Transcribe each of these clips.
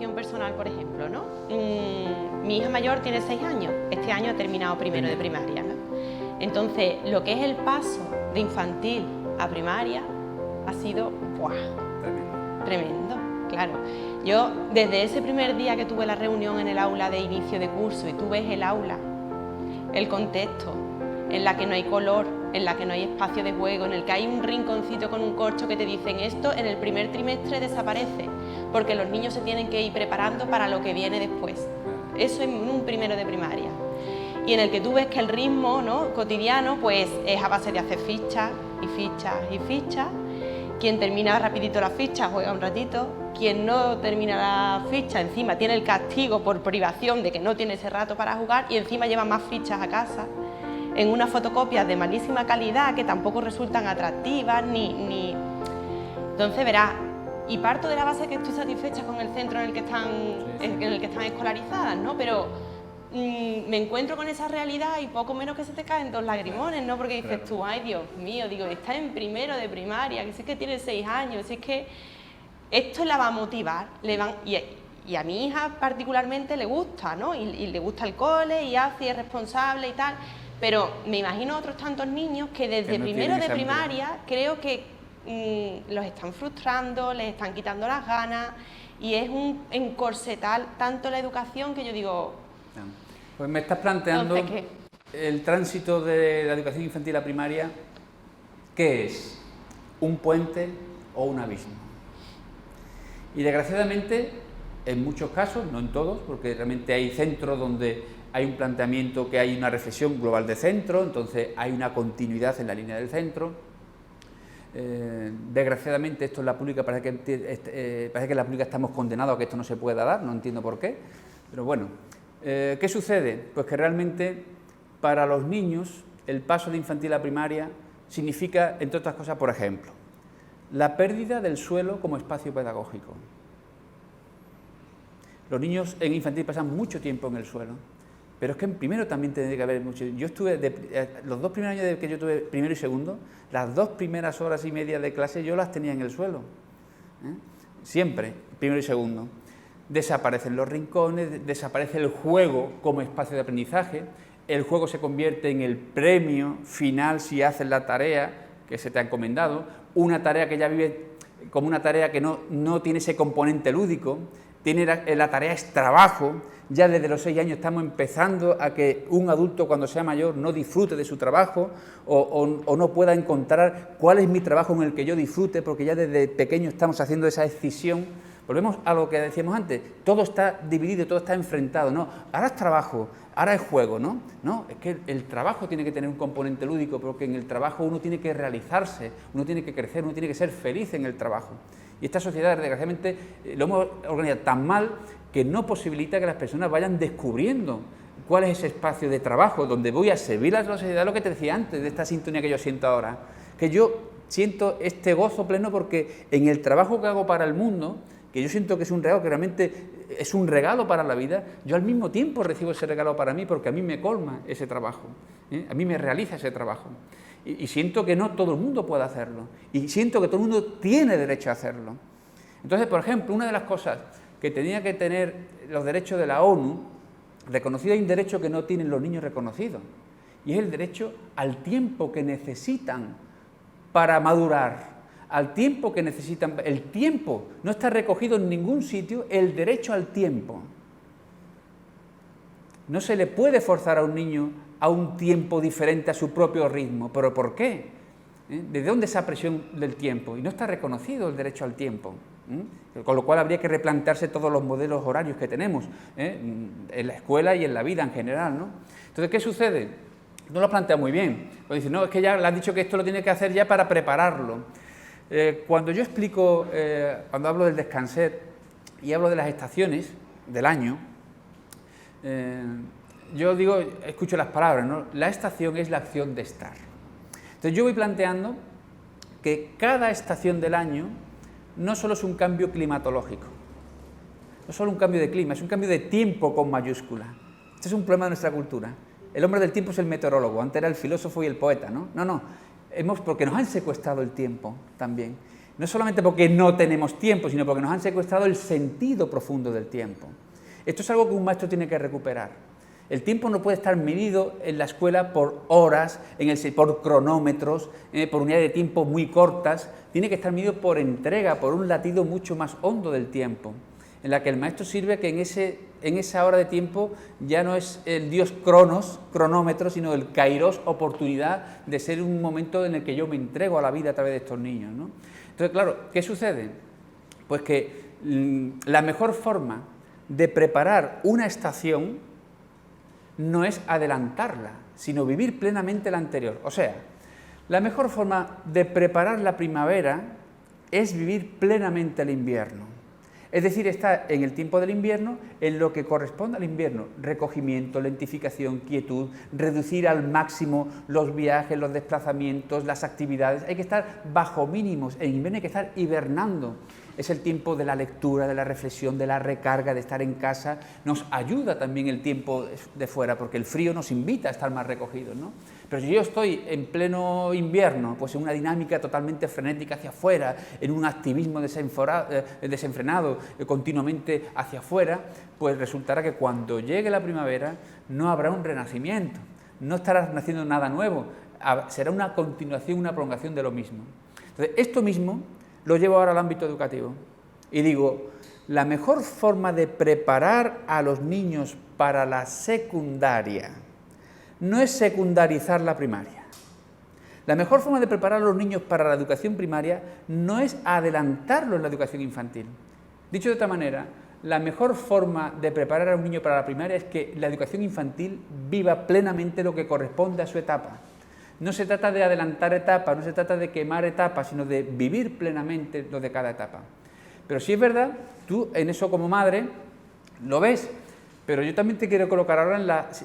situación personal, por ejemplo, ¿no? Mi hija mayor tiene 6 años, este año ha terminado primero de primaria, ¿no? Entonces, lo que es el paso de infantil a primaria ha sido ¡buah! Tremendo, claro. Yo, desde ese primer día que tuve la reunión en el aula de inicio de curso y tú ves el aula, el contexto, en la que no hay color, en la que no hay espacio de juego, en el que hay un rinconcito con un corcho que te dicen esto en el primer trimestre desaparece, porque los niños se tienen que ir preparando para lo que viene después. Eso en un primero de primaria. Y en el que tú ves que el ritmo, ¿no?, cotidiano pues es a base de hacer fichas y fichas y fichas. Quien termina rapidito la ficha juega un ratito, quien no termina la ficha encima tiene el castigo por privación de que no tiene ese rato para jugar y encima lleva más fichas a casa, en unas fotocopias de malísima calidad que tampoco resultan atractivas ni... Entonces verás, y parto de la base que estoy satisfecha con el centro en el que están escolarizadas, ¿no? Pero me encuentro con esa realidad y poco menos que se te caen 2 lagrimones, ¿no? Porque dices tú, ay Dios mío, digo, está en primero de primaria, que si es que tiene 6 años, si es que esto la va a motivar, y a mi hija particularmente le gusta, ¿no? Y le gusta el cole y hace, y es responsable y tal, pero me imagino otros tantos niños que desde primero de primaria creo que los están frustrando, les están quitando las ganas y es un encorsetar tanto la educación que yo digo... Pues me estás planteando el tránsito de la educación infantil a primaria, ¿qué es? ¿Un puente o un abismo? Y desgraciadamente, en muchos casos, no en todos, porque realmente hay centros donde hay un planteamiento que hay una reflexión global de centro, entonces hay una continuidad en la línea del centro. Desgraciadamente esto en la pública parece que en la pública estamos condenados a que esto no se pueda dar, no entiendo por qué, pero bueno. ¿Qué sucede? Pues que realmente para los niños el paso de infantil a primaria significa, entre otras cosas, por ejemplo, la pérdida del suelo como espacio pedagógico. Los niños en infantil pasan mucho tiempo en el suelo, pero es que en primero también tendría que haber mucho. Yo estuve, los 2 primeros años que yo tuve primero y segundo, las 2 primeras horas y media de clase yo las tenía en el suelo, siempre, primero y segundo. Desaparecen los rincones, desaparece el juego como espacio de aprendizaje, el juego se convierte en el premio final si haces la tarea que se te ha encomendado, una tarea que ya vive como una tarea que no tiene ese componente lúdico, la tarea es trabajo, ya desde los 6 años estamos empezando a que un adulto cuando sea mayor no disfrute de su trabajo o no pueda encontrar cuál es mi trabajo en el que yo disfrute, porque ya desde pequeño estamos haciendo esa escisión. Volvemos a lo que decíamos antes, todo está dividido, todo está enfrentado, ¿no? Ahora es trabajo, ahora es juego, ¿no? No, es que el trabajo tiene que tener un componente lúdico, porque en el trabajo uno tiene que realizarse, uno tiene que crecer, uno tiene que ser feliz en el trabajo. Y esta sociedad, desgraciadamente, lo hemos organizado tan mal que no posibilita que las personas vayan descubriendo cuál es ese espacio de trabajo donde voy a servir a la sociedad, lo que te decía antes, de esta sintonía que yo siento ahora, que yo siento este gozo pleno porque en el trabajo que hago para el mundo, que yo siento que es un regalo, que realmente es un regalo para la vida, yo al mismo tiempo recibo ese regalo para mí porque a mí me colma ese trabajo, a mí me realiza ese trabajo. Y siento que no todo el mundo puede hacerlo, y siento que todo el mundo tiene derecho a hacerlo. Entonces, por ejemplo, una de las cosas que tenía que tener los derechos de la ONU, reconocido hay un derecho que no tienen los niños reconocidos, y es el derecho al tiempo que necesitan para madurar, al tiempo que necesitan. El tiempo no está recogido en ningún sitio, el derecho al tiempo. No se le puede forzar a un niño a un tiempo diferente a su propio ritmo. ¿Pero por qué? ¿De dónde esa presión del tiempo? Y no está reconocido el derecho al tiempo. Con lo cual habría que replantearse todos los modelos horarios que tenemos en la escuela y en la vida en general, ¿no? Entonces, ¿qué sucede? No lo plantea muy bien. Cuando dice, no, es que ya le han dicho que esto lo tiene que hacer ya para prepararlo. Cuando yo explico, cuando hablo del descanser y hablo de las estaciones del año, yo digo, escucho las palabras, ¿no? La estación es la acción de estar. Entonces yo voy planteando que cada estación del año no solo es un cambio climatológico, no solo un cambio de clima, es un cambio de tiempo con mayúscula. Este es un problema de nuestra cultura. El hombre del tiempo es el meteorólogo, antes era el filósofo y el poeta, ¿no? No, porque nos han secuestrado el tiempo también. No solamente porque no tenemos tiempo, sino porque nos han secuestrado el sentido profundo del tiempo. Esto es algo que un maestro tiene que recuperar. El tiempo no puede estar medido en la escuela por horas, por cronómetros, por unidades de tiempo muy cortas. Tiene que estar medido por entrega, por un latido mucho más hondo del tiempo, en la que el maestro sirve que en esa hora de tiempo ya no es el dios Cronos, cronómetro, sino el kairos, oportunidad de ser un momento en el que yo me entrego a la vida a través de estos niños, ¿no? Entonces, claro, ¿qué sucede? Pues que la mejor forma de preparar una estación no es adelantarla, sino vivir plenamente la anterior. O sea, la mejor forma de preparar la primavera es vivir plenamente el invierno. Es decir, estar en el tiempo del invierno en lo que corresponde al invierno: recogimiento, lentificación, quietud, reducir al máximo los viajes, los desplazamientos, las actividades. Hay que estar bajo mínimos, en invierno hay que estar hibernando. Es el tiempo de la lectura, de la reflexión, de la recarga, de estar en casa. Nos ayuda también el tiempo de fuera, porque el frío nos invita a estar más recogidos, ¿no? Pero si yo estoy en pleno invierno, pues en una dinámica totalmente frenética hacia afuera, en un activismo desenfrenado, continuamente hacia afuera, pues resultará que cuando llegue la primavera no habrá un renacimiento, no estará naciendo nada nuevo, será una continuación, una prolongación de lo mismo. Entonces, esto mismo lo llevo ahora al ámbito educativo y digo, la mejor forma de preparar a los niños para la secundaria no es secundarizar la primaria. La mejor forma de preparar a los niños para la educación primaria no es adelantarlo en la educación infantil. Dicho de otra manera, la mejor forma de preparar a un niño para la primaria es que la educación infantil viva plenamente lo que corresponde a su etapa. No se trata de adelantar etapas, no se trata de quemar etapas, sino de vivir plenamente lo de cada etapa. Pero sí es verdad, tú en eso como madre lo ves, pero yo también te quiero colocar ahora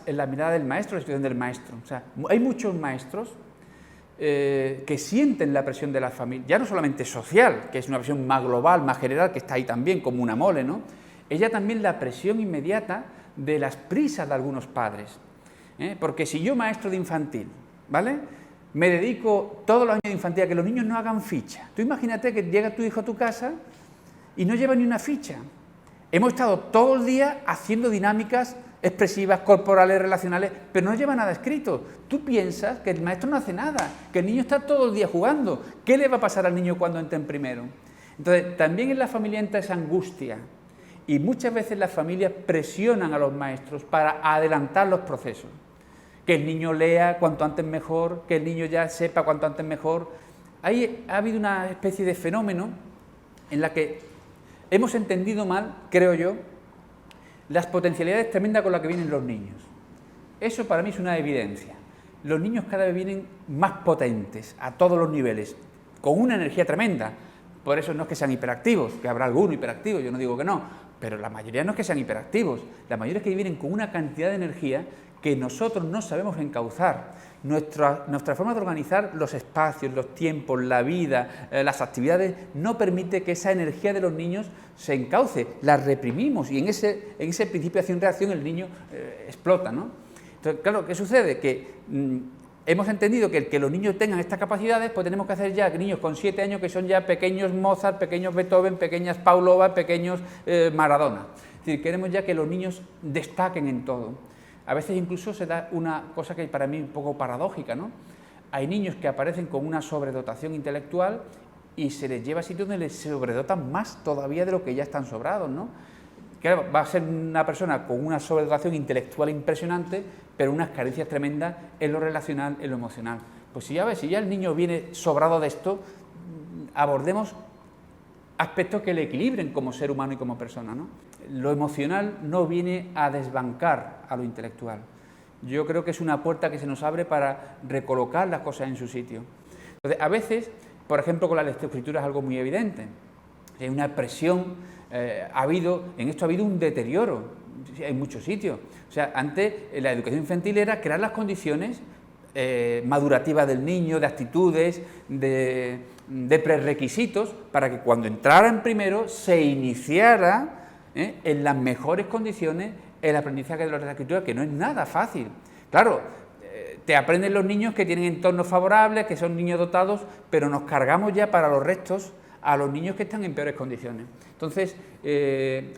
en la mirada del maestro, la situación del maestro. O sea, hay muchos maestros que sienten la presión de la familia, ya no solamente social, que es una presión más global, más general, que está ahí también como una mole, ¿no? Ella también la presión inmediata de las prisas de algunos padres. Porque si yo, maestro de infantil, ¿vale?, me dedico todos los años de infantil a que los niños no hagan ficha. Tú imagínate que llega tu hijo a tu casa y no lleva ni una ficha. Hemos estado todo el día haciendo dinámicas expresivas, corporales, relacionales, pero no lleva nada escrito. Tú piensas que el maestro no hace nada, que el niño está todo el día jugando. ¿Qué le va a pasar al niño cuando entre en primero? Entonces, también en la familia entra esa angustia y muchas veces las familias presionan a los maestros para adelantar los procesos. Que el niño lea cuanto antes mejor, que el niño ya sepa cuanto antes mejor. Ahí ha habido una especie de fenómeno en la que hemos entendido mal, creo yo, las potencialidades tremendas con las que vienen los niños. Eso para mí es una evidencia. Los niños cada vez vienen más potentes, a todos los niveles, con una energía tremenda. Por eso no es que sean hiperactivos, que habrá alguno hiperactivo, yo no digo que no, pero la mayoría no es que sean hiperactivos, la mayoría es que vienen con una cantidad de energía que nosotros no sabemos encauzar. Nuestra forma de organizar los espacios, los tiempos, la vida, las actividades, no permite que esa energía de los niños se encauce, la reprimimos y en ese principio de acción-reacción el niño explota, ¿no? Entonces, claro, ¿qué sucede? Que hemos entendido que el que los niños tengan estas capacidades, pues tenemos que hacer ya niños con 7 años que son ya pequeños Mozart, pequeños Beethoven, pequeñas Pavlova, pequeños Maradona. Es decir, queremos ya que los niños destaquen en todo. A veces incluso se da una cosa que para mí es un poco paradójica, ¿no? Hay niños que aparecen con una sobredotación intelectual y se les lleva a sitios donde les sobredotan más todavía de lo que ya están sobrados, ¿no? Claro, va a ser una persona con una sobredotación intelectual impresionante, pero unas carencias tremendas en lo relacional, en lo emocional. Pues si ya el niño viene sobrado de esto, abordemos aspectos que le equilibren como ser humano y como persona, ¿no? Lo emocional no viene a desbancar a lo intelectual. Yo creo que es una puerta que se nos abre para recolocar las cosas en su sitio. Entonces, a veces, por ejemplo, con la lectoescritura es algo muy evidente. Hay una presión, en esto ha habido un deterioro en muchos sitios. O sea, antes la educación infantil era crear las condiciones madurativas del niño, de actitudes, de prerequisitos, para que cuando entrara en primero se iniciara en las mejores condiciones el aprendizaje de la escritura, que no es nada fácil. Claro, te aprenden los niños que tienen entornos favorables, que son niños dotados, pero nos cargamos ya para los restos a los niños que están en peores condiciones. Entonces,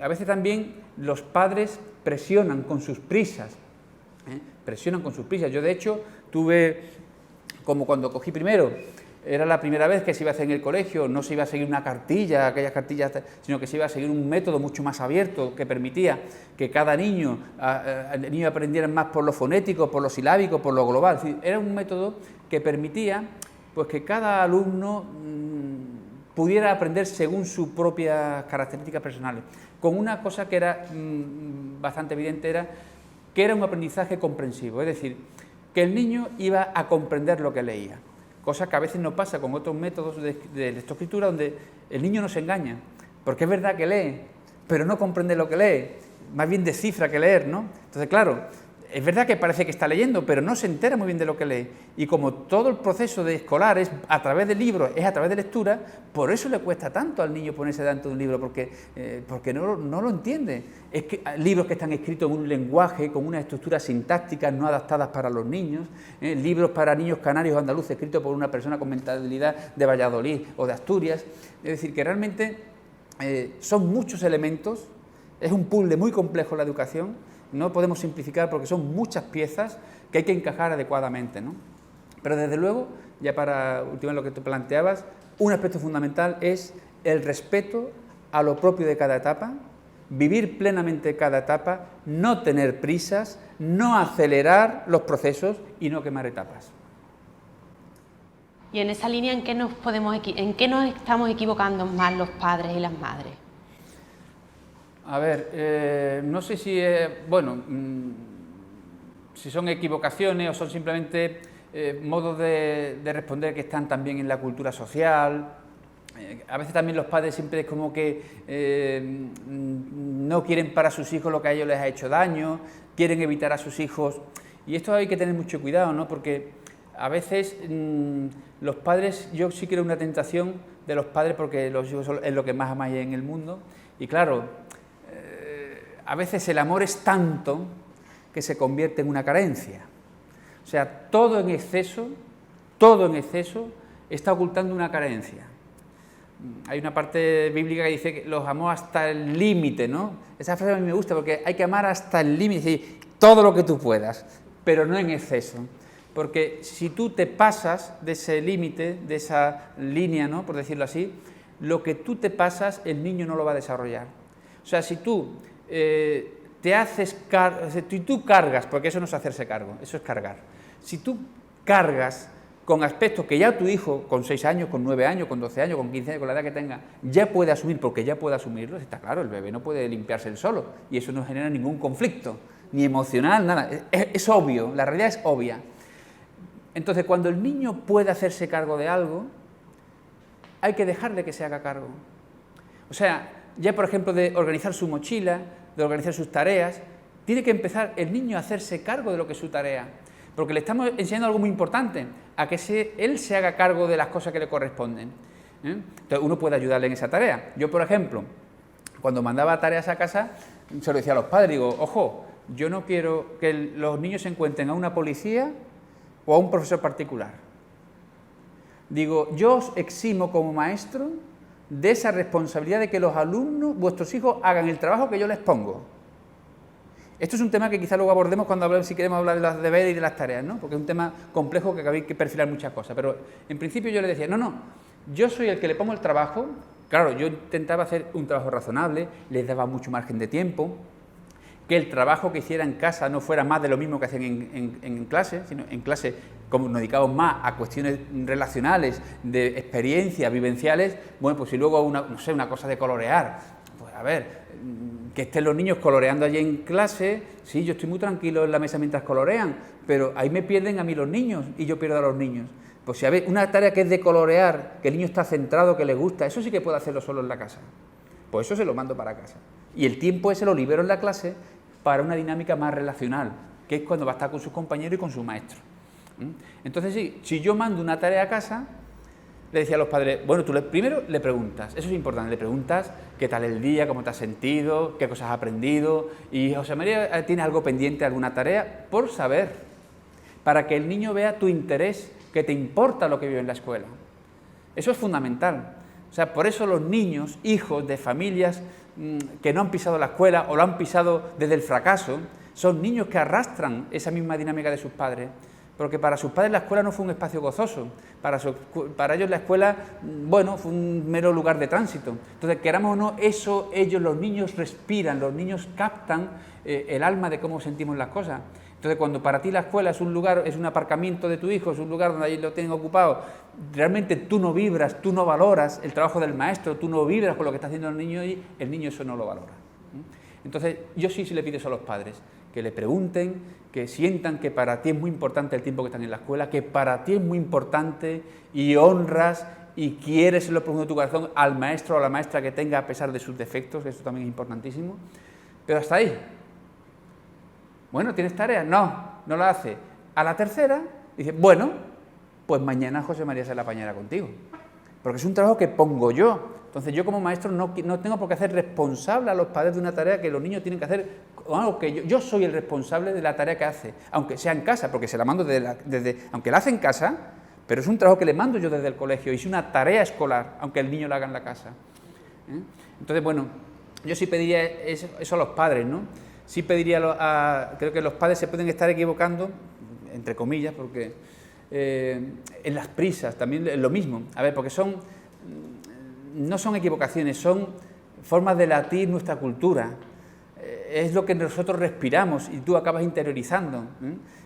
a veces también los padres presionan con sus prisas, presionan con sus prisas. Yo, de hecho, tuve, como cuando cogí primero, era la primera vez que se iba a hacer en el colegio, no se iba a seguir una cartilla, aquellas cartillas, sino que se iba a seguir un método mucho más abierto que permitía que cada niño, el niño aprendiera más por lo fonético, por lo silábico, por lo global. Es decir, era un método que permitía pues, que cada alumno pudiera aprender según sus propias características personales, con una cosa que era bastante evidente, era que era un aprendizaje comprensivo, es decir, que el niño iba a comprender lo que leía. Cosa que a veces no pasa con otros métodos de lectoescritura, donde el niño no se engaña, porque es verdad que lee, pero no comprende lo que lee, más bien descifra que leer, ¿no? Entonces, claro, es verdad que parece que está leyendo, pero no se entera muy bien de lo que lee, y como todo el proceso de escolar es a través de libros, es a través de lectura, por eso le cuesta tanto al niño ponerse delante de un libro, porque no lo entiende. Es que libros que están escritos en un lenguaje, con unas estructuras sintácticas no adaptadas para los niños, libros para niños canarios o andaluces escritos por una persona con mentalidad de Valladolid o de Asturias, es decir, que realmente son muchos elementos, es un puzzle muy complejo la educación. No podemos simplificar porque son muchas piezas que hay que encajar adecuadamente, ¿no? Pero desde luego, ya para ultimar lo que tú planteabas, un aspecto fundamental es el respeto a lo propio de cada etapa, vivir plenamente cada etapa, no tener prisas, no acelerar los procesos y no quemar etapas. Y en esa línea, ¿en qué nos estamos equivocando más los padres y las madres? A ver, no sé si, si son equivocaciones o son simplemente modos de responder que están también en la cultura social. A veces también los padres siempre es como que no quieren para sus hijos lo que a ellos les ha hecho daño, quieren evitar a sus hijos. Y esto hay que tener mucho cuidado, ¿no? Porque a veces los padres, yo sí creo una tentación de los padres porque los hijos es lo que más amáis en el mundo. Y claro, a veces el amor es tanto que se convierte en una carencia. O sea, todo en exceso está ocultando una carencia. Hay una parte bíblica que dice que los amó hasta el límite, ¿no? Esa frase a mí me gusta porque hay que amar hasta el límite, todo lo que tú puedas, pero no en exceso. Porque si tú te pasas de ese límite, de esa línea, ¿no?, por decirlo así, lo que tú te pasas, el niño no lo va a desarrollar. O sea, si tú tú cargas, porque eso no es hacerse cargo, eso es cargar. Si tú cargas con aspectos que ya tu hijo, con 6 años, con 9 años, con 12 años, con 15 años, con la edad que tenga, ya puede asumir, porque ya puede asumirlos, está claro, el bebé no puede limpiarse él solo, y eso no genera ningún conflicto, ni emocional, nada, es obvio, la realidad es obvia. Entonces, cuando el niño puede hacerse cargo de algo, hay que dejarle que se haga cargo. O sea, ya por ejemplo de organizar su mochila, de organizar sus tareas, tiene que empezar el niño a hacerse cargo de lo que es su tarea, porque le estamos enseñando algo muy importante, a que él se haga cargo de las cosas que le corresponden. Entonces uno puede ayudarle en esa tarea. Yo, por ejemplo, cuando mandaba tareas a casa, se lo decía a los padres, digo, ojo, yo no quiero que los niños se encuentren a una policía o a un profesor particular. Digo, yo os eximo como maestro de esa responsabilidad de que los alumnos, vuestros hijos, hagan el trabajo que yo les pongo. Esto es un tema que quizá luego abordemos si queremos hablar de los deberes y de las tareas, ¿no? Porque es un tema complejo que hay que perfilar muchas cosas, pero en principio yo le decía, no, yo soy el que le pongo el trabajo. Claro, yo intentaba hacer un trabajo razonable, les daba mucho margen de tiempo, que el trabajo que hiciera en casa no fuera más de lo mismo que hacían en clase, sino en clase, como nos dedicamos más a cuestiones relacionales, de experiencias vivenciales, bueno, pues si luego una cosa de colorear, pues a ver, que estén los niños coloreando allí en clase, sí, yo estoy muy tranquilo en la mesa mientras colorean, pero ahí me pierden a mí los niños y yo pierdo a los niños. Pues si hay una tarea que es de colorear, que el niño está centrado, que le gusta, eso sí que puede hacerlo solo en la casa. Pues eso se lo mando para casa. Y el tiempo ese lo libero en la clase para una dinámica más relacional, que es cuando va a estar con sus compañeros y con su maestro. Entonces, sí, si yo mando una tarea a casa, le decía a los padres, bueno, tú primero le preguntas, eso es importante, le preguntas qué tal el día, cómo te has sentido, qué cosas has aprendido, y José María, ¿tiene algo pendiente, alguna tarea? Por saber, para que el niño vea tu interés, que te importa lo que vive en la escuela. Eso es fundamental. O sea, por eso los niños, hijos de familias que no han pisado la escuela o lo han pisado desde el fracaso, son niños que arrastran esa misma dinámica de sus padres, porque para sus padres la escuela no fue un espacio gozoso, para ellos la escuela, bueno, fue un mero lugar de tránsito. Entonces, queramos o no, eso ellos, los niños, respiran, los niños captan el alma de cómo sentimos las cosas. Entonces, cuando para ti la escuela es un lugar, es un aparcamiento de tu hijo, es un lugar donde ahí lo tienen ocupado, realmente tú no vibras, tú no valoras el trabajo del maestro, tú no vibras con lo que está haciendo el niño y el niño eso no lo valora. Entonces, yo sí le pido eso a los padres, que le pregunten, que sientan que para ti es muy importante el tiempo que están en la escuela, que para ti es muy importante y honras y quieres en lo profundo de tu corazón al maestro o a la maestra que tenga a pesar de sus defectos, que eso también es importantísimo, pero hasta ahí. Bueno, ¿tienes tareas? No la hace. A la tercera, dice, bueno, pues mañana José María se la apañará contigo, porque es un trabajo que pongo yo. Entonces yo como maestro no tengo por qué hacer responsable a los padres de una tarea que los niños tienen que hacer, o algo que yo soy el responsable de la tarea que hace, aunque sea en casa, porque se la mando aunque la hace en casa, pero es un trabajo que le mando yo desde el colegio, y es una tarea escolar, aunque el niño la haga en la casa. Entonces, bueno, yo sí pediría eso a los padres, ¿no? Sí pediría creo que los padres se pueden estar equivocando, entre comillas, porque en las prisas también es lo mismo. A ver, porque no son equivocaciones, son formas de latir nuestra cultura. Es lo que nosotros respiramos y tú acabas interiorizando.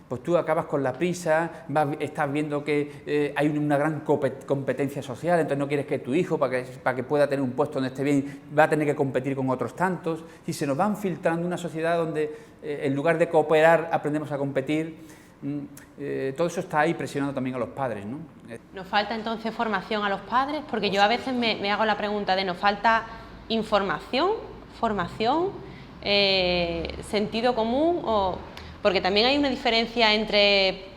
Pues tú acabas con la prisa, estás viendo que hay una gran competencia social, entonces no quieres que tu hijo, para que pueda tener un puesto donde esté bien, va a tener que competir con otros tantos, y se nos van filtrando una sociedad donde en lugar de cooperar aprendemos a competir. Todo eso está ahí presionando también a los padres, ¿no? ¿Nos falta entonces formación a los padres? Porque yo a veces me hago la pregunta de ¿nos falta información, formación, sentido común? Porque también hay una diferencia entre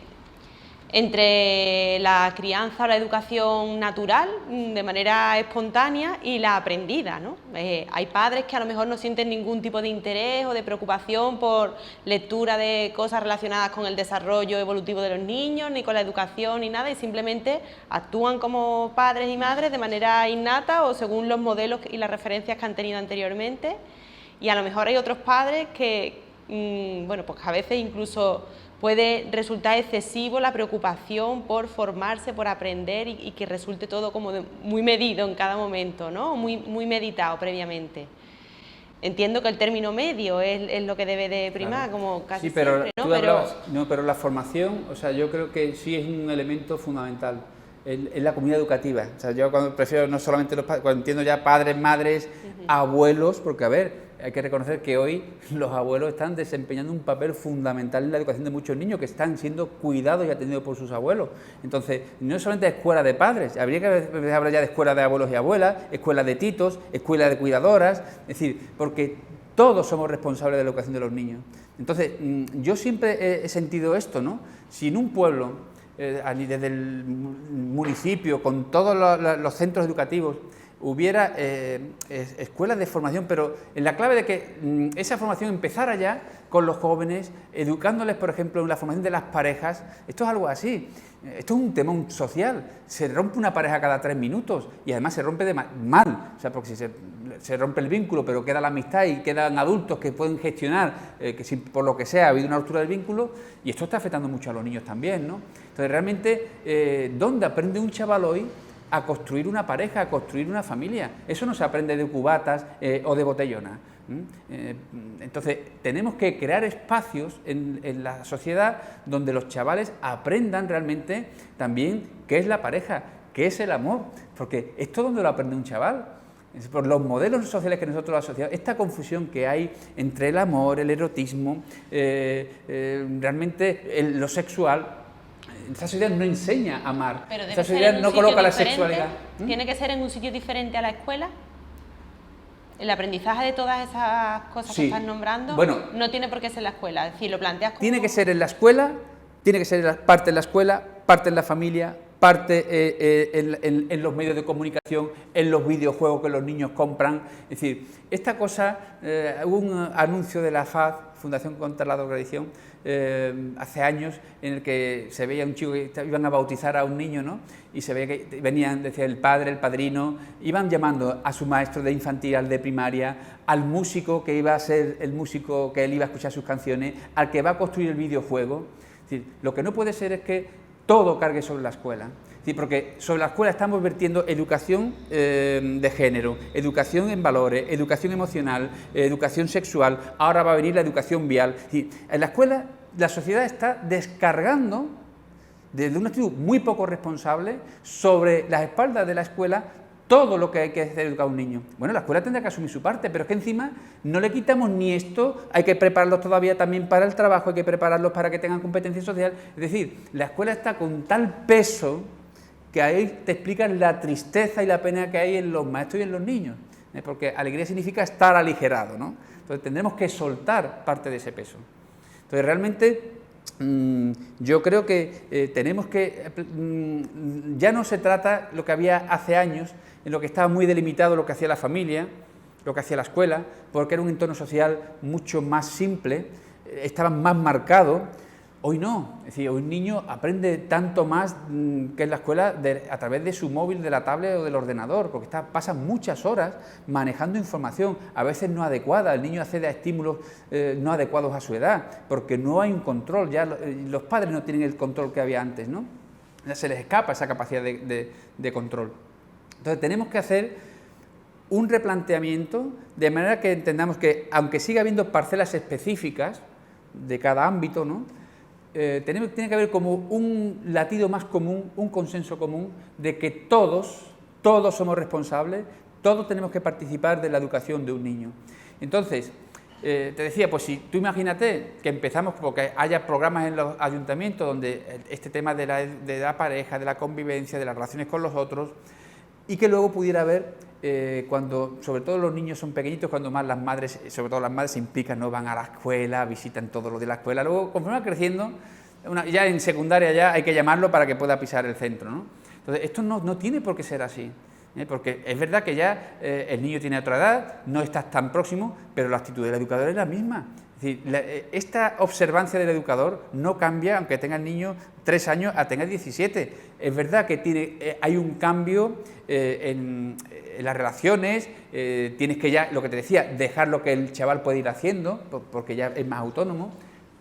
la crianza o la educación natural, de manera espontánea, y la aprendida, ¿no? Hay padres que a lo mejor no sienten ningún tipo de interés o de preocupación por lectura de cosas relacionadas con el desarrollo evolutivo de los niños, ni con la educación, ni nada, y simplemente actúan como padres y madres de manera innata o según los modelos y las referencias que han tenido anteriormente. Y a lo mejor hay otros padres que, bueno, pues a veces incluso puede resultar excesivo la preocupación por formarse, por aprender y que resulte todo como muy medido en cada momento, ¿no? Muy meditado previamente. Entiendo que el término medio es lo que debe de primar, claro, como casi sí, pero siempre, ¿no? Pero la formación, o sea, yo creo que sí es un elemento fundamental en la comunidad educativa. O sea, yo cuando prefiero no solamente los padres, cuando entiendo ya padres, madres, abuelos, porque a ver, hay que reconocer que hoy los abuelos están desempeñando un papel fundamental en la educación de muchos niños que están siendo cuidados y atendidos por sus abuelos. Entonces, no es solamente escuela de padres, habría que hablar ya de escuela de abuelos y abuelas, escuela de titos, escuela de cuidadoras, es decir, porque todos somos responsables de la educación de los niños. Entonces, yo siempre he sentido esto, ¿no? Si en un pueblo, desde el municipio, con todos los centros educativos, hubiera escuelas de formación, pero en la clave de que esa formación empezara ya con los jóvenes, educándoles, por ejemplo, en la formación de las parejas. Esto es algo así, esto es un temón social, se rompe una pareja cada 3 minutos y además se rompe mal, o sea, porque si se rompe el vínculo, pero queda la amistad y quedan adultos que pueden gestionar, que si por lo que sea ha habido una ruptura del vínculo, y esto está afectando mucho a los niños también, ¿no? Entonces, realmente, ¿dónde aprende un chaval hoy a construir una pareja, a construir una familia? Eso no se aprende de cubatas o de botellona. Entonces, tenemos que crear espacios en la sociedad donde los chavales aprendan realmente también qué es la pareja, qué es el amor, porque esto donde lo aprende un chaval. Por los modelos sociales que nosotros asociamos, esta confusión que hay entre el amor, el erotismo, realmente lo sexual. Esta sociedad no enseña a amar, pero esta sociedad no coloca la sexualidad. ¿Tiene que ser en un sitio diferente a la escuela? ¿El aprendizaje de todas esas cosas que estás nombrando? Bueno, no tiene por qué ser en la escuela, es decir, lo planteas como... Tiene que ser en la escuela, tiene que ser parte en la escuela, parte en la familia, parte en los medios de comunicación, en los videojuegos que los niños compran. Es decir, esta cosa, hubo un anuncio de la FAD, Fundación contra la Drogadicción, hace años, en el que se veía un chico que iban a bautizar a un niño, ¿no? Y se veía que venían, decía el padre, el padrino, iban llamando a su maestro de infantil, al de primaria, al músico que iba a ser el músico que él iba a escuchar sus canciones, al que va a construir el videojuego. Es decir, lo que no puede ser es que todo cargue sobre la escuela. Sí, porque sobre la escuela estamos vertiendo educación de género, educación en valores, educación emocional, educación sexual, ahora va a venir la educación vial. Sí, en la escuela la sociedad está descargando desde una actitud muy poco responsable sobre las espaldas de la escuela todo lo que hay que hacer educar a un niño. Bueno, la escuela tendrá que asumir su parte, pero es que encima no le quitamos ni esto, hay que prepararlos todavía también para el trabajo, hay que prepararlos para que tengan competencia social. Es decir, la escuela está con tal peso que ahí te explican la tristeza y la pena que hay en los maestros y en los niños, porque alegría significa estar aligerado, ¿no? Entonces tendremos que soltar parte de ese peso. Entonces realmente yo creo que tenemos que, ya no se trata lo que había hace años, en lo que estaba muy delimitado lo que hacía la familia, lo que hacía la escuela, porque era un entorno social mucho más simple, estaban más marcados. Hoy no, es decir, hoy un niño aprende tanto más que en la escuela a través de su móvil, de la tablet o del ordenador, porque pasa muchas horas manejando información, a veces no adecuada, el niño accede a estímulos no adecuados a su edad, porque no hay un control, ya los padres no tienen el control que había antes, ¿no? Ya se les escapa esa capacidad de control. Entonces tenemos que hacer un replanteamiento de manera que entendamos que, aunque siga habiendo parcelas específicas de cada ámbito, ¿no? Tiene que haber como un latido más común, un consenso común de que todos somos responsables, todos tenemos que participar de la educación de un niño. Entonces, te decía, pues si tú imagínate que empezamos porque haya programas en los ayuntamientos donde este tema de la pareja, de la convivencia, de las relaciones con los otros, y que luego pudiera haber, cuando sobre todo los niños son pequeñitos, cuando más las madres, sobre todo las madres se implican, no van a la escuela, visitan todo lo de la escuela, luego conforme va creciendo, ya en secundaria ya hay que llamarlo para que pueda pisar el centro, ¿no? Entonces esto no tiene por qué ser así, porque es verdad que ya el niño tiene otra edad, no estás tan próximo, pero la actitud del educador es la misma. Es decir, esta observancia del educador no cambia aunque tenga el niño 3 años a tenga 17. Es verdad que hay un cambio en las relaciones, tienes que ya, lo que te decía, dejar lo que el chaval puede ir haciendo, porque ya es más autónomo,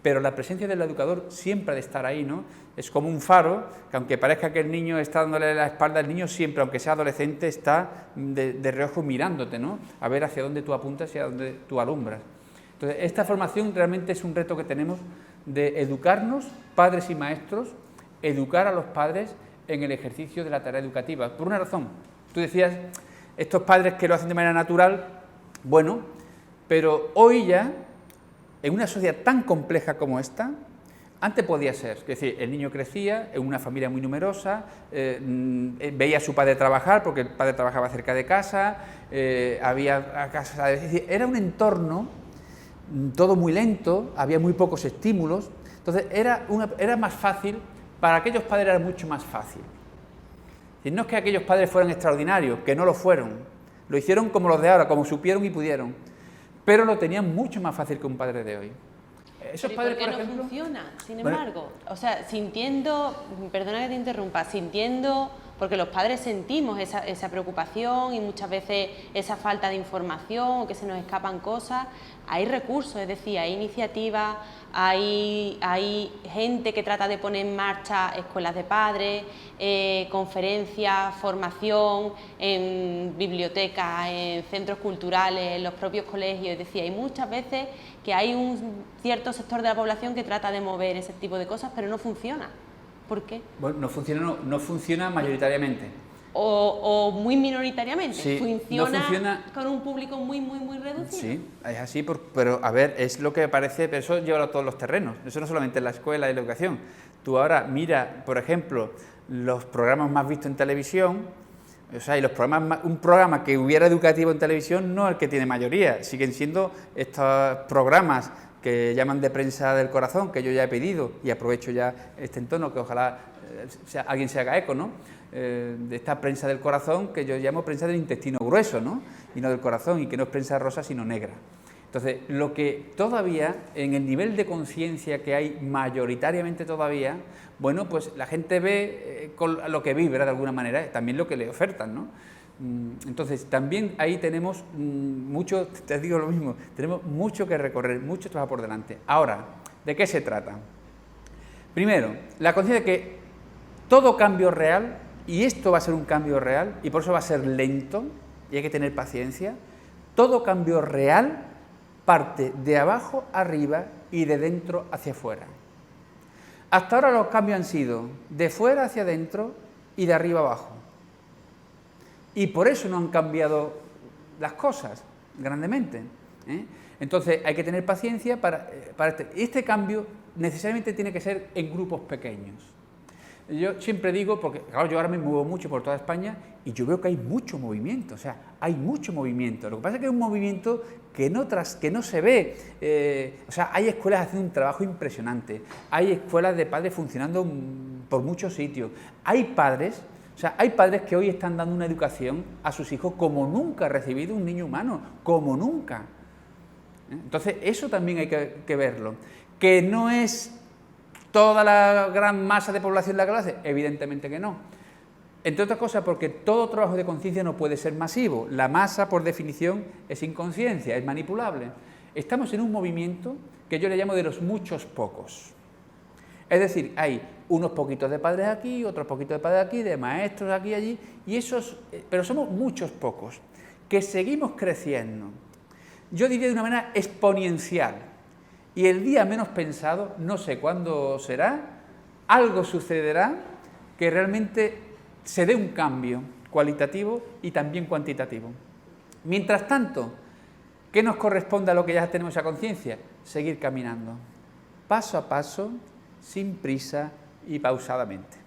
pero la presencia del educador siempre ha de estar ahí, ¿no? Es como un faro, que aunque parezca que el niño está dándole la espalda, el niño siempre, aunque sea adolescente, está de reojo mirándote, ¿no? A ver hacia dónde tú apuntas y a dónde tú alumbras. Entonces, esta formación realmente es un reto que tenemos de educarnos, padres y maestros, educar a los padres en el ejercicio de la tarea educativa. Por una razón, tú decías, estos padres que lo hacen de manera natural, bueno, pero hoy ya, en una sociedad tan compleja como esta, antes podía ser, es decir, el niño crecía en una familia muy numerosa, veía a su padre trabajar, porque el padre trabajaba cerca de casa, había casa, es decir, era un entorno todo muy lento, había muy pocos estímulos, entonces era más fácil, para aquellos padres era mucho más fácil. Y no es que aquellos padres fueran extraordinarios, que no lo fueron, lo hicieron como los de ahora, como supieron y pudieron, pero lo tenían mucho más fácil que un padre de hoy. Esos padres, ¿por qué no funciona, sin embargo? O sea, sintiendo, perdona que te interrumpa, sintiendo, porque los padres sentimos esa preocupación y muchas veces esa falta de información o que se nos escapan cosas, hay recursos, es decir, hay iniciativas, hay gente que trata de poner en marcha escuelas de padres, conferencias, formación en bibliotecas, en centros culturales, en los propios colegios, es decir, hay muchas veces que hay un cierto sector de la población que trata de mover ese tipo de cosas, pero no funciona. ¿Por qué? Bueno, no funciona mayoritariamente. O muy minoritariamente. Sí, funciona con un público muy reducido. Sí, es así, pero a ver, es lo que parece, pero eso lleva a todos los terrenos, eso no solamente en la escuela y la educación. Tú ahora mira, por ejemplo, los programas más vistos en televisión, o sea, y los programas, un programa que hubiera educativo en televisión no es el que tiene mayoría, siguen siendo estos programas que llaman de prensa del corazón, que yo ya he pedido, y aprovecho ya este entorno, que ojalá alguien se haga eco, ¿no? De esta prensa del corazón, que yo llamo prensa del intestino grueso, ¿no? Y no del corazón, y que no es prensa rosa, sino negra. Entonces, lo que todavía, en el nivel de conciencia que hay mayoritariamente todavía, bueno, pues la gente ve con lo que vibra de alguna manera, también lo que le ofertan, ¿no? Entonces, también ahí tenemos mucho, te digo lo mismo, tenemos mucho que recorrer, mucho trabajo por delante. Ahora, ¿de qué se trata? Primero, la conciencia de que todo cambio real, y esto va a ser un cambio real, y por eso va a ser lento, y hay que tener paciencia, todo cambio real parte de abajo arriba y de dentro hacia afuera. Hasta ahora los cambios han sido de fuera hacia adentro y de arriba abajo. Y por eso no han cambiado las cosas grandemente, ¿eh? Entonces hay que tener paciencia para este cambio necesariamente tiene que ser en grupos pequeños. Yo siempre digo, porque claro, yo ahora me muevo mucho por toda España y yo veo que hay mucho movimiento, o sea, hay mucho movimiento. Lo que pasa es que es un movimiento que no se ve, o sea, hay escuelas haciendo un trabajo impresionante, hay escuelas de padres funcionando por muchos sitios, hay padres, o sea, hay padres que hoy están dando una educación a sus hijos como nunca ha recibido un niño humano, como nunca. Entonces, eso también hay que verlo, que no es toda la gran masa de población la que lo hace, evidentemente que no. Entre otras cosas porque todo trabajo de conciencia no puede ser masivo, la masa por definición es inconsciencia, es manipulable. Estamos en un movimiento que yo le llamo de los muchos pocos. Es decir, hay unos poquitos de padres aquí, otros poquitos de padres aquí, de maestros aquí y allí, pero somos muchos pocos, que seguimos creciendo. Yo diría de una manera exponencial. Y el día menos pensado, no sé cuándo será, algo sucederá que realmente se dé un cambio cualitativo y también cuantitativo. Mientras tanto, ¿qué nos corresponde a lo que ya tenemos esa conciencia? Seguir caminando, paso a paso, sin prisa y pausadamente.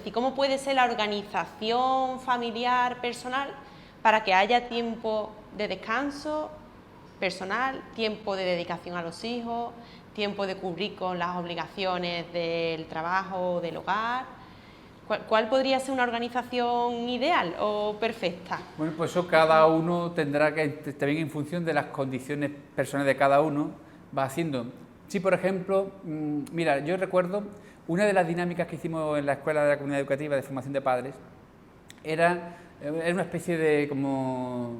¿Y cómo puede ser la organización familiar, personal, para que haya tiempo de descanso personal, tiempo de dedicación a los hijos, tiempo de cubrir con las obligaciones del trabajo o del hogar? ¿Cuál podría ser una organización ideal o perfecta? Bueno, pues eso cada uno tendrá que, también en función de las condiciones personales de cada uno, va haciendo. Si, por ejemplo, mira, yo recuerdo una de las dinámicas que hicimos en la Escuela de la Comunidad Educativa de Formación de Padres, era una especie de como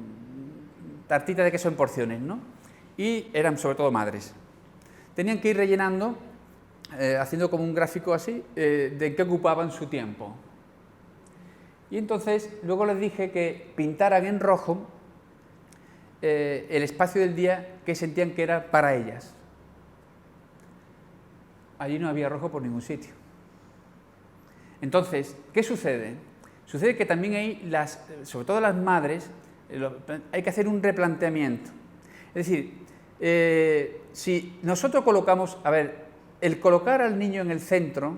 tartita de queso en porciones, ¿no? Y eran sobre todo madres. Tenían que ir rellenando, haciendo como un gráfico así, de qué ocupaban su tiempo. Y entonces luego les dije que pintaran en rojo el espacio del día que sentían que era para ellas. Allí no había rojo por ningún sitio. Entonces, ¿qué sucede? Sucede que también hay, sobre todo las madres, hay que hacer un replanteamiento. Es decir, si nosotros colocamos, a ver, el colocar al niño en el centro,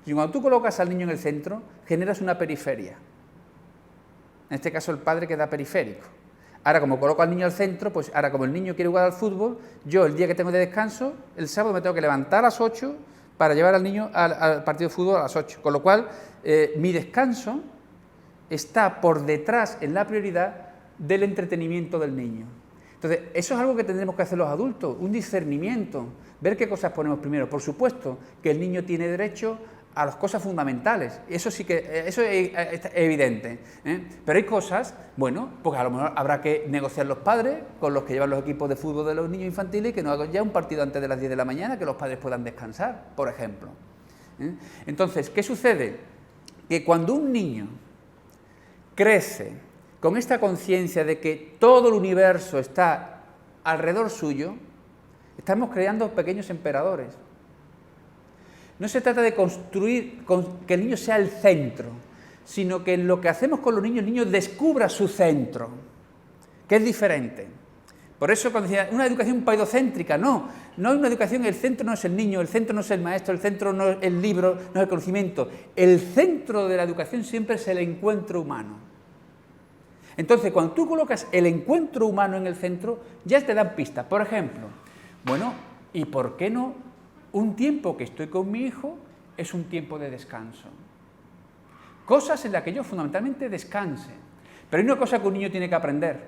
si cuando tú colocas al niño en el centro, generas una periferia. En este caso el padre queda periférico. Ahora, como coloco al niño al centro, pues ahora como el niño quiere jugar al fútbol, yo el día que tengo de descanso, el sábado me tengo que levantar a las 8 para llevar al niño al partido de fútbol a las 8. Con lo cual, mi descanso está por detrás, en la prioridad, del entretenimiento del niño. Entonces, eso es algo que tendremos que hacer los adultos, un discernimiento, ver qué cosas ponemos primero. Por supuesto que el niño tiene derecho a las cosas fundamentales, eso sí que eso es evidente, ¿eh? Pero hay cosas, bueno, pues a lo mejor habrá que negociar los padres con los que llevan los equipos de fútbol de los niños infantiles y que no hagan ya un partido antes de las 10 de la mañana, que los padres puedan descansar, por ejemplo, ¿eh? Entonces, ¿qué sucede? Que cuando un niño crece con esta conciencia de que todo el universo está alrededor suyo, estamos creando pequeños emperadores. No se trata de construir que el niño sea el centro, sino que en lo que hacemos con los niños, el niño descubra su centro, que es diferente. Por eso cuando decía una educación paidocéntrica, no es una educación, el centro no es el niño, el centro no es el maestro, el centro no es el libro, no es el conocimiento. El centro de la educación siempre es el encuentro humano. Entonces, cuando tú colocas el encuentro humano en el centro, ya te dan pistas. Por ejemplo, bueno, ¿y por qué no? Un tiempo que estoy con mi hijo es un tiempo de descanso. Cosas en las que yo fundamentalmente descanse. Pero hay una cosa que un niño tiene que aprender.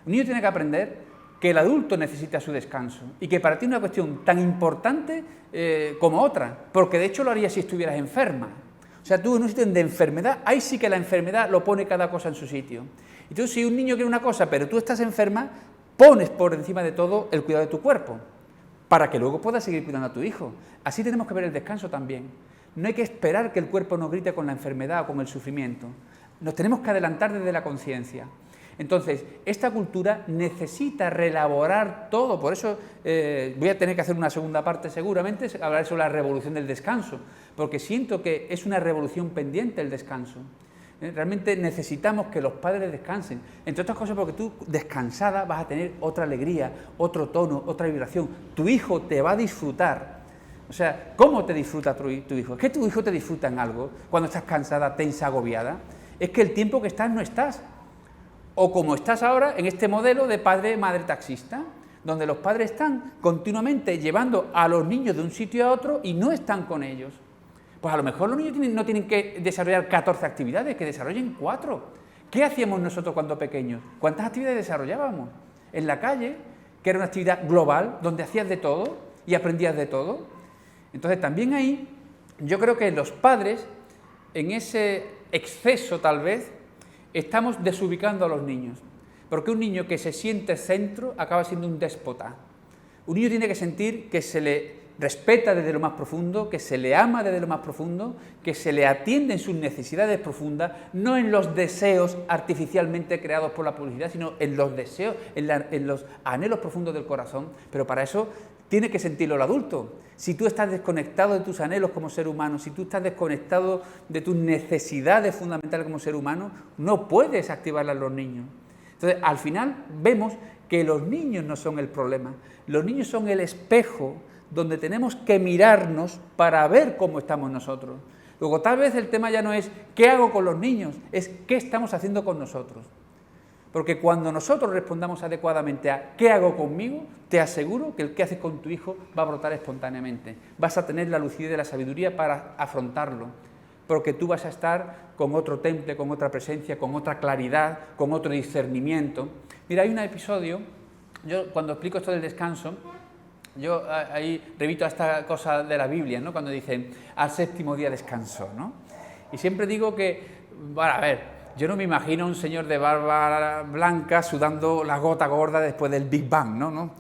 Un niño tiene que aprender que el adulto necesita su descanso y que para ti es una cuestión tan importante como otra, porque de hecho lo harías si estuvieras enferma. O sea, tú en un sitio de enfermedad, ahí sí que la enfermedad lo pone cada cosa en su sitio. Entonces, si un niño quiere una cosa, pero tú estás enferma, pones por encima de todo el cuidado de tu cuerpo, para que luego puedas seguir cuidando a tu hijo. Así tenemos que ver el descanso también. No hay que esperar que el cuerpo nos grite con la enfermedad o con el sufrimiento. Nos tenemos que adelantar desde la conciencia. Entonces, esta cultura necesita reelaborar todo, por eso voy a tener que hacer una segunda parte seguramente, hablar sobre la revolución del descanso, porque siento que es una revolución pendiente el descanso. Realmente necesitamos que los padres descansen, entre otras cosas porque tú descansada vas a tener otra alegría, otro tono, otra vibración. Tu hijo te va a disfrutar. O sea, ¿cómo te disfruta tu hijo? ¿Es que tu hijo te disfruta en algo cuando estás cansada, tensa, agobiada? Es que el tiempo que estás no estás. O como estás ahora en este modelo de padre-madre taxista, donde los padres están continuamente llevando a los niños de un sitio a otro y no están con ellos. Pues a lo mejor los niños no tienen que desarrollar 14 actividades, que desarrollen 4. ¿Qué hacíamos nosotros cuando pequeños? ¿Cuántas actividades desarrollábamos? En la calle, que era una actividad global, donde hacías de todo y aprendías de todo. Entonces también ahí, yo creo que los padres, en ese exceso tal vez, estamos desubicando a los niños, porque un niño que se siente centro acaba siendo un déspota. Un niño tiene que sentir que se le respeta desde lo más profundo, que se le ama desde lo más profundo, que se le atiende en sus necesidades profundas, no en los deseos artificialmente creados por la publicidad, sino en los deseos, en los anhelos profundos del corazón. Pero para eso tiene que sentirlo el adulto. Si tú estás desconectado de tus anhelos como ser humano, si tú estás desconectado de tus necesidades fundamentales como ser humano, no puedes activarlas en los niños. Entonces, al final vemos que los niños no son el problema, los niños son el espejo donde tenemos que mirarnos para ver cómo estamos nosotros. Luego, tal vez el tema ya no es qué hago con los niños, es qué estamos haciendo con nosotros. Porque cuando nosotros respondamos adecuadamente a ¿qué hago conmigo?, te aseguro que el que haces con tu hijo va a brotar espontáneamente. Vas a tener la lucidez de la sabiduría para afrontarlo, porque tú vas a estar con otro temple, con otra presencia, con otra claridad, con otro discernimiento. Mira, hay un episodio, yo cuando explico esto del descanso, yo ahí revito a esta cosa de la Biblia, ¿no?, cuando dicen al séptimo día descansó, ¿no? Y siempre digo que, bueno, a ver, yo no me imagino a un señor de barba blanca sudando la gota gorda después del Big Bang, ¿no?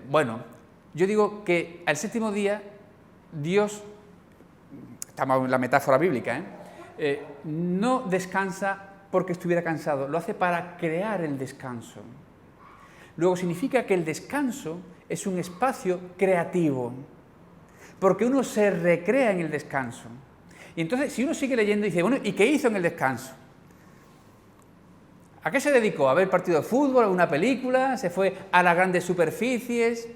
Bueno, yo digo que al séptimo día Dios, estamos en la metáfora bíblica, no descansa porque estuviera cansado, lo hace para crear el descanso. Luego significa que el descanso es un espacio creativo, porque uno se recrea en el descanso. Y entonces, si uno sigue leyendo, dice, bueno, ¿y qué hizo en el descanso? ¿A qué se dedicó? ¿A ver partido de fútbol, alguna película? ¿Se fue a las grandes superficies?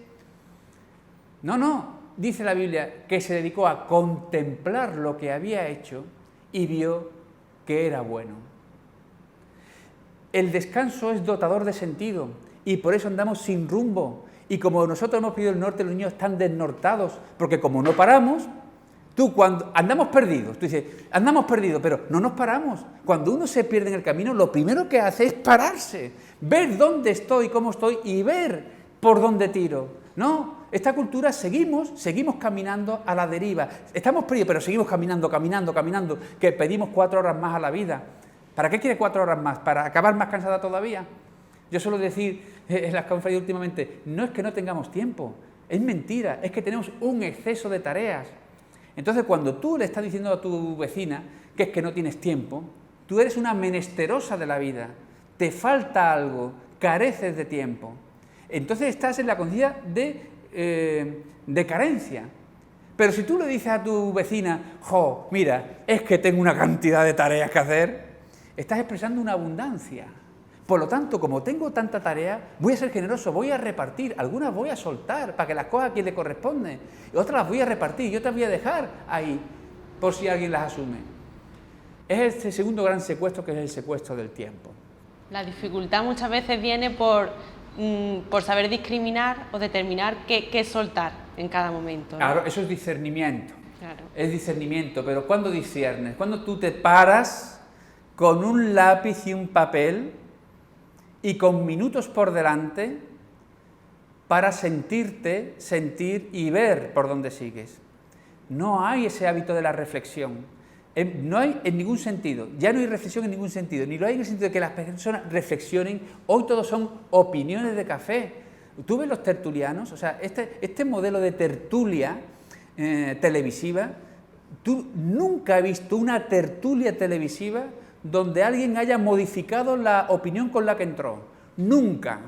No, dice la Biblia que se dedicó a contemplar lo que había hecho y vio que era bueno. El descanso es dotador de sentido y por eso andamos sin rumbo. Y como nosotros hemos pedido el norte, los niños están desnortados, porque como no paramos, tú cuando andamos perdidos, tú dices, andamos perdidos, pero no nos paramos. Cuando uno se pierde en el camino, lo primero que hace es pararse, ver dónde estoy, cómo estoy y ver por dónde tiro. No, esta cultura seguimos caminando a la deriva. Estamos perdidos, pero seguimos caminando, que pedimos 4 horas más a la vida. ¿Para qué quiere 4 horas más? ¿Para acabar más cansada todavía? Yo suelo decir en las conferencias últimamente, no es que no tengamos tiempo, es mentira, es que tenemos un exceso de tareas. Entonces, cuando tú le estás diciendo a tu vecina que es que no tienes tiempo, tú eres una menesterosa de la vida, te falta algo, careces de tiempo. Entonces estás en la conciencia de carencia. Pero si tú le dices a tu vecina, jo, mira, es que tengo una cantidad de tareas que hacer, estás expresando una abundancia. Por lo tanto, como tengo tanta tarea, voy a ser generoso, voy a repartir, algunas voy a soltar para que las coja a quien le corresponde, y otras las voy a repartir y otras voy a dejar ahí, por si alguien las asume. Es este segundo gran secuestro, que es el secuestro del tiempo. La dificultad muchas veces viene por saber discriminar o determinar qué soltar en cada momento, ¿no? Claro, eso es discernimiento. Claro. Es discernimiento, pero ¿cuándo disciernes? Cuando tú te paras con un lápiz y un papel y con minutos por delante para sentirte, sentir y ver por dónde sigues. No hay ese hábito de la reflexión, no hay en ningún sentido, ya no hay reflexión en ningún sentido, ni lo hay en el sentido de que las personas reflexionen. Hoy todos son opiniones de café. Tú ves los tertulianos, o sea, este modelo de tertulia televisiva, tú nunca has visto una tertulia televisiva donde alguien haya modificado la opinión con la que entró, nunca.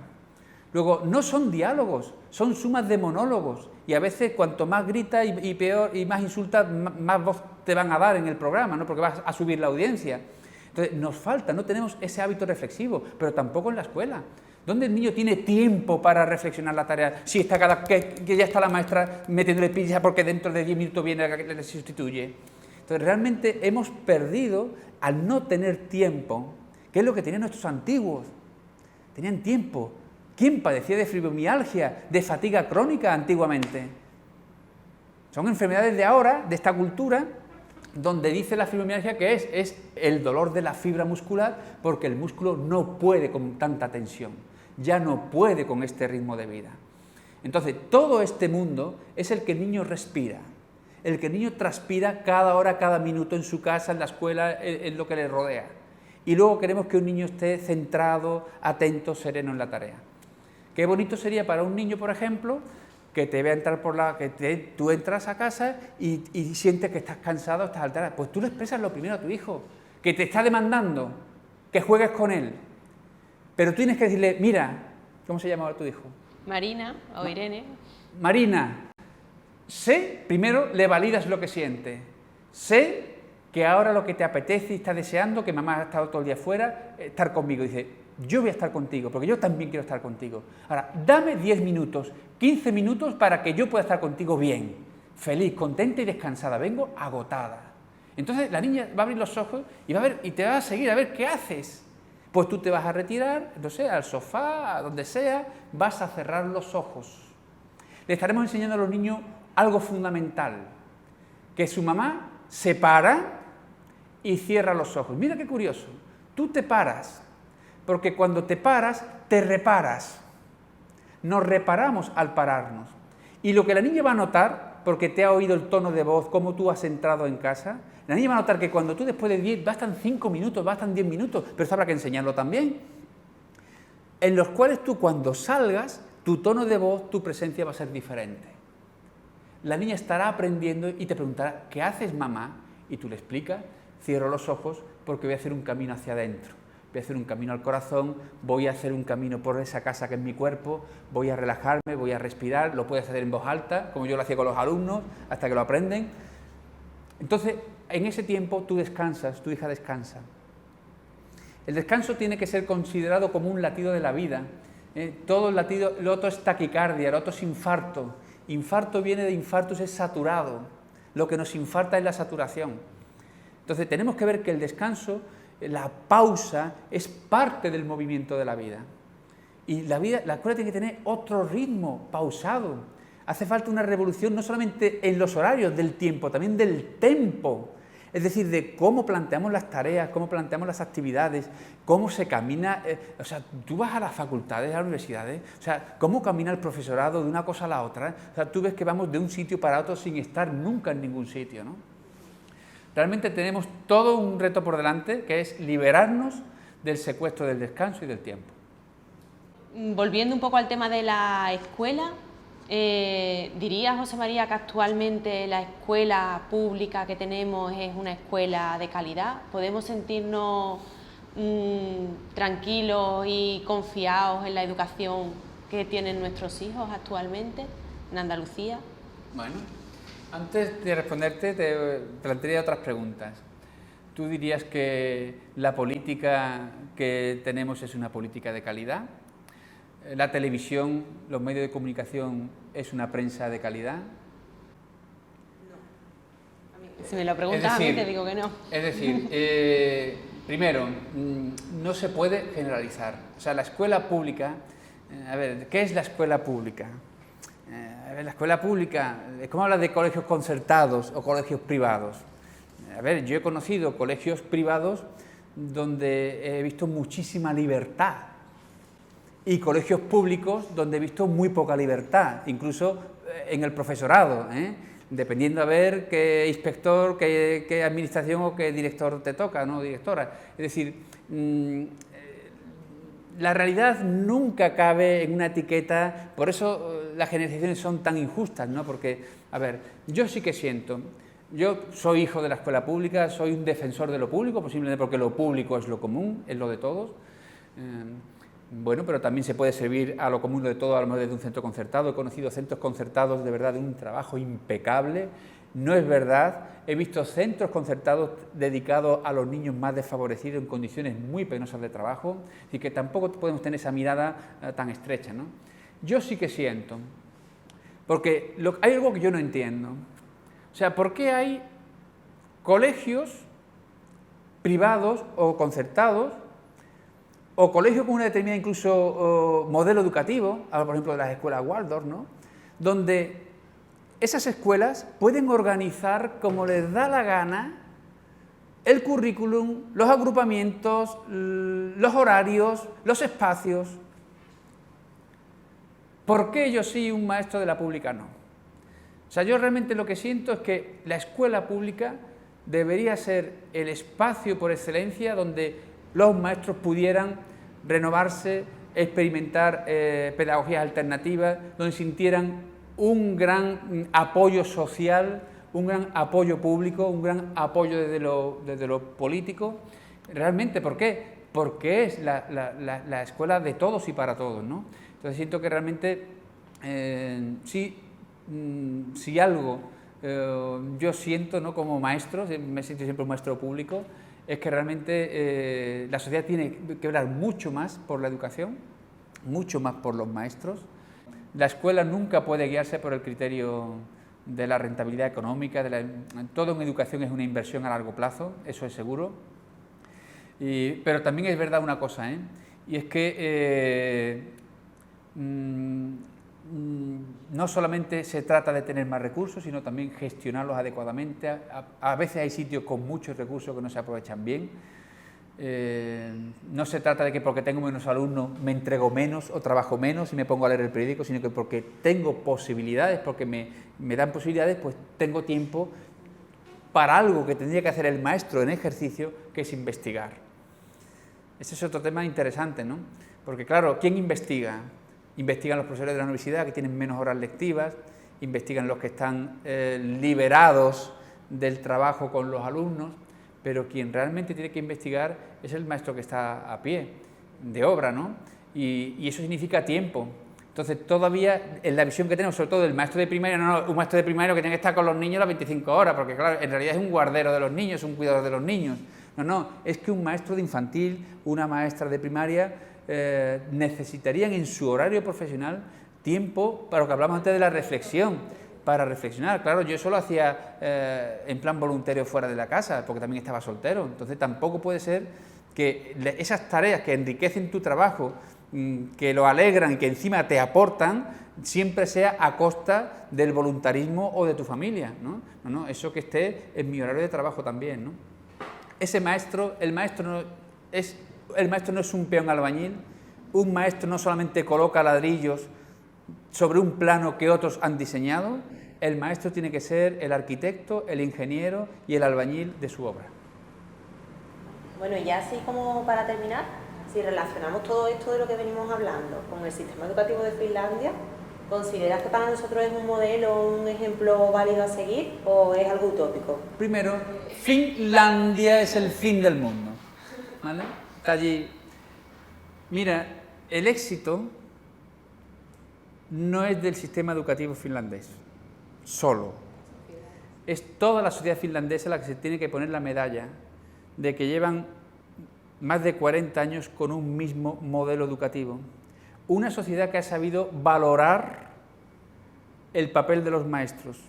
Luego, no son diálogos, son sumas de monólogos, y a veces cuanto más gritas y peor y más insultas, más voz te van a dar en el programa, ¿no? Porque vas a subir la audiencia. Entonces, nos falta, no tenemos ese hábito reflexivo, pero tampoco en la escuela. ¿Dónde el niño tiene tiempo para reflexionar la tarea? Si está que ya está la maestra metiéndole pizza porque dentro de 10 minutos viene la que le sustituye. Entonces, realmente hemos perdido, al no tener tiempo, que es lo que tenían nuestros antiguos. Tenían tiempo. ¿Quién padecía de fibromialgia, de fatiga crónica antiguamente? Son enfermedades de ahora, de esta cultura, donde dice la fibromialgia que es el dolor de la fibra muscular, porque el músculo no puede con tanta tensión, ya no puede con este ritmo de vida. Entonces, todo este mundo es el que el niño respira, el que el niño transpira cada hora, cada minuto en su casa, en la escuela, en lo que le rodea. Y luego queremos que un niño esté centrado, atento, sereno en la tarea. Qué bonito sería para un niño, por ejemplo, que te vea entrar tú entras a casa y sientes que estás cansado, estás alterado. Pues tú le expresas lo primero a tu hijo, que te está demandando que juegues con él. Pero tú tienes que decirle, mira, ¿cómo se llama tu hijo? Marina o Irene. Marina, primero le validas lo que siente. Sé que ahora lo que te apetece y estás deseando, que mamá ha estado todo el día fuera, estar conmigo. Dice, yo voy a estar contigo, porque yo también quiero estar contigo. Ahora, dame 10 minutos, 15 minutos para que yo pueda estar contigo bien, feliz, contenta y descansada. Vengo agotada. Entonces la niña va a abrir los ojos y va a ver y te va a seguir a ver qué haces. Pues tú te vas a retirar, no sé, al sofá, a donde sea, vas a cerrar los ojos. Le estaremos enseñando a los niños algo fundamental, que su mamá se para y cierra los ojos. Mira qué curioso, tú te paras, porque cuando te paras, te reparas. Nos reparamos al pararnos. Y lo que la niña va a notar, porque te ha oído el tono de voz, cómo tú has entrado en casa, la niña va a notar que cuando tú después de 10, bastan 5 minutos, bastan 10 minutos, pero eso habrá que enseñarlo también, en los cuales tú cuando salgas, tu tono de voz, tu presencia va a ser diferente. La niña estará aprendiendo y te preguntará, ¿qué haces, mamá? Y tú le explicas, cierro los ojos porque voy a hacer un camino hacia adentro. Voy a hacer un camino al corazón, voy a hacer un camino por esa casa que es mi cuerpo, voy a relajarme, voy a respirar, lo puedes hacer en voz alta, como yo lo hacía con los alumnos, hasta que lo aprenden. Entonces, en ese tiempo tú descansas, tu hija descansa. El descanso tiene que ser considerado como un latido de la vida. Todo el latido, lo otro es taquicardia, lo otro es infarto. Infarto viene de infartus, es saturado. Lo que nos infarta es la saturación. Entonces, tenemos que ver que el descanso, la pausa, es parte del movimiento de la vida. Y la escuela tiene que tener otro ritmo, pausado. Hace falta una revolución no solamente en los horarios del tiempo, también del tempo. Es decir, de cómo planteamos las tareas, cómo planteamos las actividades, cómo se camina. O sea, tú vas a las facultades, a las universidades, o sea, cómo camina el profesorado de una cosa a la otra. O sea, tú ves que vamos de un sitio para otro sin estar nunca en ningún sitio, ¿no? Realmente tenemos todo un reto por delante, que es liberarnos del secuestro del descanso y del tiempo. Volviendo un poco al tema de la escuela, ¿diría José María que actualmente la escuela pública que tenemos es una escuela de calidad? ¿Podemos sentirnos tranquilos y confiados en la educación que tienen nuestros hijos actualmente en Andalucía? Bueno, antes de responderte te plantearía otras preguntas. ¿Tú dirías que la política que tenemos es una política de calidad? ¿La televisión, los medios de comunicación es una prensa de calidad? No. Si me lo preguntas a mí te digo que no. Es decir, primero, no se puede generalizar. O sea, la escuela pública, a ver, ¿qué es la escuela pública? La escuela pública, ¿cómo hablas de colegios concertados o colegios privados? A ver, yo he conocido colegios privados donde he visto muchísima libertad, y colegios públicos donde he visto muy poca libertad, incluso en el profesorado, dependiendo a ver qué inspector, qué administración o qué director te toca, ¿no? Directora. Es decir, la realidad nunca cabe en una etiqueta, por eso las generalizaciones son tan injustas, ¿no? Porque, a ver, yo sí que siento, yo soy hijo de la escuela pública, soy un defensor de lo público, posiblemente porque lo público es lo común, es lo de todos. Bueno, pero también se puede servir a lo común de todo, a lo mejor desde un centro concertado. He conocido centros concertados de verdad de un trabajo impecable. No es verdad, he visto centros concertados dedicados a los niños más desfavorecidos en condiciones muy penosas de trabajo, y que tampoco podemos tener esa mirada tan estrecha, ¿no? Yo sí que siento, porque hay algo que yo no entiendo, o sea, ¿por qué hay colegios privados o concertados, o colegios con una determinada incluso modelo educativo, por ejemplo de las escuelas Waldorf, ¿no? Donde esas escuelas pueden organizar como les da la gana el currículum, los agrupamientos, los horarios, los espacios? ¿Por qué yo sí y un maestro de la pública no? O sea, yo realmente lo que siento es que la escuela pública debería ser el espacio por excelencia donde los maestros pudieran renovarse, experimentar pedagogías alternativas, donde sintieran un gran apoyo social, un gran apoyo público, un gran apoyo desde lo político. Realmente, ¿por qué? Porque es la escuela de todos y para todos, ¿no? Entonces siento que realmente si algo yo siento, ¿no?, como maestro, me siento siempre un maestro público, es que realmente la sociedad tiene que velar mucho más por la educación, mucho más por los maestros. La escuela nunca puede guiarse por el criterio de la rentabilidad económica, todo en educación es una inversión a largo plazo, eso es seguro. Pero también es verdad una cosa, y es que no solamente se trata de tener más recursos, sino también gestionarlos adecuadamente. A veces hay sitios con muchos recursos que no se aprovechan bien. No se trata de que porque tengo menos alumnos me entrego menos o trabajo menos y me pongo a leer el periódico, sino que porque tengo posibilidades, porque me dan posibilidades, pues tengo tiempo para algo que tendría que hacer el maestro en ejercicio, que es investigar. Ese es otro tema interesante, ¿no? Porque claro, ¿quién investiga? Investigan los profesores de la universidad, que tienen menos horas lectivas, investigan los que están liberados del trabajo con los alumnos, pero quien realmente tiene que investigar es el maestro que está a pie, de obra, ¿no? Y eso significa tiempo. Entonces, todavía en la visión que tenemos, sobre todo del maestro de primaria, no, un maestro de primaria que tiene que estar con los niños las 25 horas, porque claro, en realidad es un guardero de los niños, un cuidador de los niños. No, es que un maestro de infantil, una maestra de primaria, necesitarían en su horario profesional tiempo para lo que hablamos antes de la reflexión, para reflexionar. Claro, yo eso lo hacía en plan voluntario fuera de la casa, porque también estaba soltero. Entonces tampoco puede ser que esas tareas que enriquecen tu trabajo, que lo alegran y que encima te aportan, siempre sea a costa del voluntarismo o de tu familia, ¿no? No, eso que esté en mi horario de trabajo también, ¿no? El maestro no es un peón albañil, un maestro no solamente coloca ladrillos sobre un plano que otros han diseñado, el maestro tiene que ser el arquitecto, el ingeniero y el albañil de su obra. Bueno, y ya así como para terminar, si relacionamos todo esto de lo que venimos hablando con el sistema educativo de Finlandia, ¿consideras que para nosotros es un modelo, un ejemplo válido a seguir o es algo utópico? Primero, Finlandia es el fin del mundo, ¿vale? Está allí. Mira, el éxito no es del sistema educativo finlandés solo, es toda la sociedad finlandesa la que se tiene que poner la medalla de que llevan más de 40 años con un mismo modelo educativo, una sociedad que ha sabido valorar el papel de los maestros,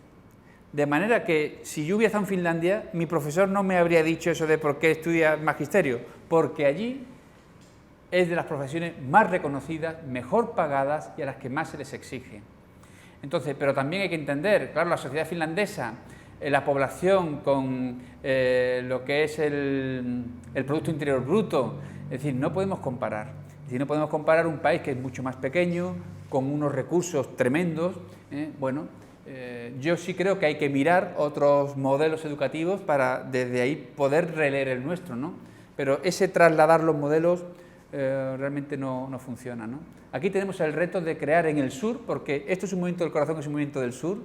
de manera que si yo hubiera estado en Finlandia, mi profesor no me habría dicho eso de por qué estudia magisterio, porque allí es de las profesiones más reconocidas, mejor pagadas y a las que más se les exige. Entonces, pero también hay que entender, claro, la sociedad finlandesa la población con lo que es el Producto Interior Bruto. Es decir, no podemos comparar. Es decir, no podemos comparar un país que es mucho más pequeño, con unos recursos tremendos. Yo sí creo que hay que mirar otros modelos educativos para desde ahí poder releer el nuestro, ¿no? Pero ese trasladar los modelos realmente no funciona, ¿no? Aquí tenemos el reto de crear en el sur, porque esto es un movimiento del corazón, es un movimiento del sur,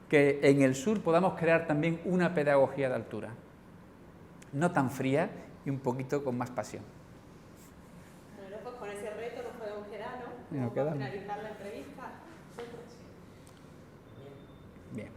que en el sur podamos crear también una pedagogía de altura, no tan fría y un poquito con más pasión. Bueno, pues con ese reto nos podemos quedar, ¿no? Nos Para quedamos. finalizar la entrevista. Bien.